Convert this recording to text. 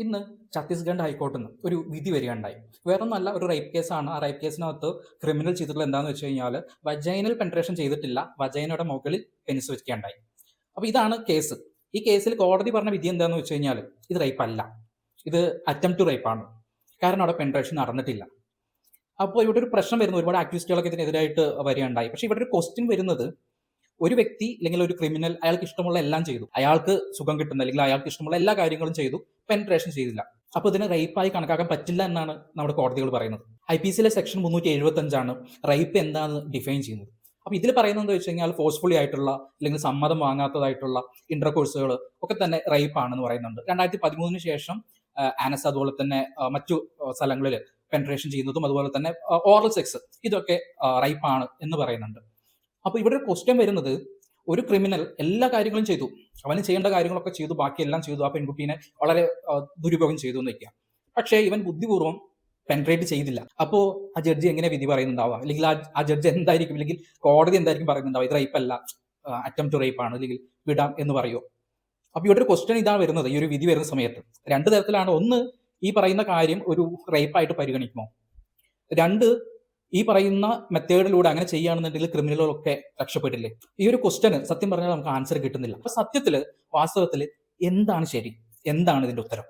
ഇന്ന് ഛത്തീസ്ഗഡ് ഹൈക്കോർട്ടിൽ നിന്ന് ഒരു വിധി വരികയുണ്ടായി. വേറൊന്നല്ല, ഒരു റേപ്പ് കേസാണ്. ആ റേപ്പ് കേസിനകത്ത് ക്രിമിനൽ ചെയ്തിട്ടുള്ളത് എന്താണെന്ന് വെച്ച് കഴിഞ്ഞാൽ വജൈനൽ പെൻട്രേഷൻ ചെയ്തിട്ടില്ല, വജൈനയുടെ മുകളിൽ പെനിസ് വെക്കുകയുണ്ടായി. അപ്പോൾ ഇതാണ് കേസ്. ഈ കേസിൽ കോടതി പറഞ്ഞ വിധി എന്താണെന്ന് വെച്ച് കഴിഞ്ഞാൽ ഇത് റേപ്പ് അല്ല, ഇത് അറ്റംപ്റ്റ് റേപ്പാണ്. കാരണം അവിടെ പെൻട്രേഷൻ നടന്നിട്ടില്ല. അപ്പോൾ ഇവിടെ ഒരു പ്രശ്നം വരുന്നു, ഒരുപാട് ആക്ടിവിസ്റ്റുകളൊക്കെ ഇതിനെതിരായിട്ട് വരികയുണ്ടായി. പക്ഷേ ഇവിടെ ഒരു ക്വസ്റ്റ്യൻ വരുന്നത്, ഒരു വ്യക്തി അല്ലെങ്കിൽ ഒരു ക്രിമിനൽ അയാൾക്ക് ഇഷ്ടമുള്ള എല്ലാം ചെയ്തു, അയാൾക്ക് സുഖം കിട്ടുന്ന അല്ലെങ്കിൽ അയാൾക്ക് ഇഷ്ടമുള്ള എല്ലാ കാര്യങ്ങളും ചെയ്തു, പെൻട്രേഷൻ ചെയ്തില്ല. അപ്പോൾ ഇതിനെ റേപ്പായി കണക്കാക്കാൻ പറ്റില്ല എന്നാണ് നമ്മുടെ കോടതികൾ പറയുന്നത്. IPCയിലെ സെക്ഷൻ 375 റേപ്പ് എന്താണെന്ന് ഡിഫൈൻ ചെയ്യുന്നത്. അപ്പോൾ ഇതിൽ പറയുന്നത് എന്താ വെച്ച് കഴിഞ്ഞാൽ ഫോഴ്സ്ഫുള്ളി ആയിട്ടുള്ള അല്ലെങ്കിൽ സമ്മതം വാങ്ങാത്തതായിട്ടുള്ള ഇന്റർകോഴ്സുകൾ ഒക്കെ തന്നെ റേപ്പ് ആണെന്ന് പറയുന്നുണ്ട്. 2013 ശേഷം ആനസ് അതുപോലെ തന്നെ മറ്റു സ്ഥലങ്ങളിൽ പെൻട്രേഷൻ ചെയ്യുന്നതും അതുപോലെ തന്നെ ഓറൽ സെക്സ് ഇതൊക്കെ റേപ്പ് ആണ് എന്ന് പറയുന്നുണ്ട്. അപ്പോൾ ഇവിടെ ഒരു ക്വസ്റ്റ്യൻ വരുന്നത്, ഒരു ക്രിമിനൽ എല്ലാ കാര്യങ്ങളും ചെയ്തു, അവന് ചെയ്യേണ്ട കാര്യങ്ങളൊക്കെ ചെയ്തു, ബാക്കിയെല്ലാം ചെയ്തു, ആ പെൺകുട്ടീനെ വളരെ ദുരുപയോഗം ചെയ്തു എന്ന് വയ്ക്കുക. പക്ഷേ ഇവൻ ബുദ്ധിപൂർവ്വം പെൻട്രേറ്റ് ചെയ്തില്ല. അപ്പോൾ ആ ജഡ്ജി എങ്ങനെ വിധി പറയുന്നുണ്ടാവുക, അല്ലെങ്കിൽ ആ ജഡ്ജി എന്തായിരിക്കും, അല്ലെങ്കിൽ കോടതി എന്തായിരിക്കും പറയുന്നുണ്ടാവുക? ഇത് റേപ്പ് അല്ല, അറ്റംപ്റ്റ് റേപ്പ് ആണ്, അല്ലെങ്കിൽ വിടാം എന്ന് പറയുമോ? അപ്പോൾ ഇവിടെ ഒരു ക്വസ്റ്റ്യൻ ഇതാണ് വരുന്നത്. ഈ ഒരു വിധി വരുന്ന സമയത്ത് രണ്ട് തരത്തിലാണ്. ഒന്ന്, ഈ പറയുന്ന കാര്യം ഒരു റേപ്പായിട്ട് പരിഗണിക്കുമോ? രണ്ട്, ഈ പറയുന്ന മെത്തേഡിലൂടെ അങ്ങനെ ചെയ്യുകയാണെന്നുണ്ടെങ്കിൽ ക്രിമിനലുകളൊക്കെ രക്ഷപ്പെട്ടില്ലേ? ഈ ഒരു ക്വസ്റ്റ്യന് സത്യം പറഞ്ഞാൽ നമുക്ക് ആൻസർ കിട്ടുന്നില്ല. അപ്പൊ സത്യത്തില് വാസ്തവത്തിൽ എന്താണ് ശരി, എന്താണ് ഇതിന്റെ ഉത്തരം?